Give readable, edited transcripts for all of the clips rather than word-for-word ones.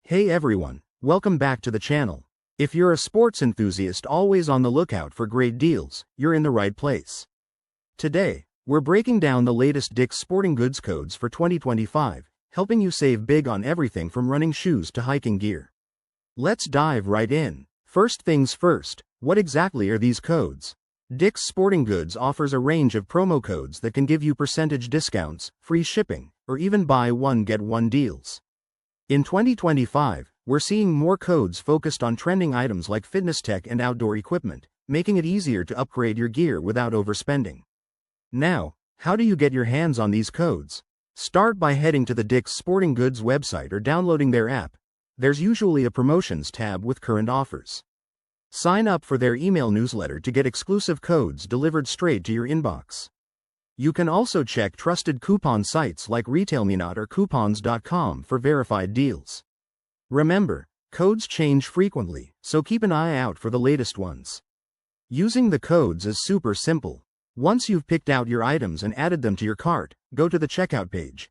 Hey everyone, welcome back to the channel. If you're a sports enthusiast always on the lookout for great deals, you're in the right place. Today, we're breaking down the latest Dick's Sporting Goods codes for 2025, helping you save big on everything from running shoes to hiking gear. Let's dive right in. First things first, what exactly are these codes? Dick's Sporting Goods offers a range of promo codes that can give you percentage discounts, free shipping, or even buy one get one deals. In 2025, we're seeing more codes focused on trending items like fitness tech and outdoor equipment, making it easier to upgrade your gear without overspending. Now, how do you get your hands on these codes? Start by heading to the Dick's Sporting Goods website or downloading their app. There's usually a promotions tab with current offers. Sign up for their email newsletter to get exclusive codes delivered straight to your inbox. You can also check trusted coupon sites like RetailMeNot or Coupons.com for verified deals. Remember, codes change frequently, so keep an eye out for the latest ones. Using the codes is super simple. Once you've picked out your items and added them to your cart, go to the checkout page.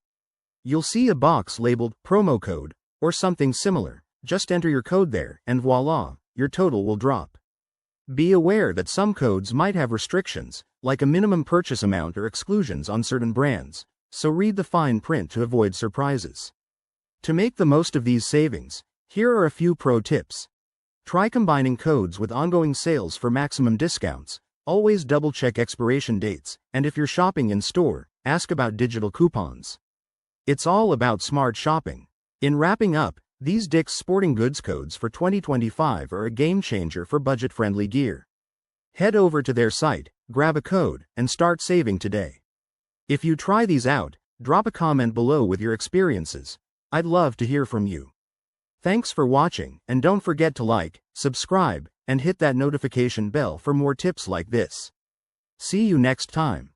You'll see a box labeled promo code or something similar. Just enter your code there and voila, your total will drop. Be aware that some codes might have restrictions, like a minimum purchase amount or exclusions on certain brands, so read the fine print to avoid surprises. To make the most of these savings, here are a few pro tips. Try combining codes with ongoing sales for maximum discounts. Always double-check expiration dates, and if you're shopping in store, ask about digital coupons. It's all about smart shopping. In wrapping up, these Dick's Sporting Goods codes for 2025 are a game changer for budget-friendly gear. Head over to their site, grab a code, and start saving today. If you try these out, drop a comment below with your experiences. I'd love to hear from you. Thanks for watching, and don't forget to like, subscribe, and hit that notification bell for more tips like this. See you next time.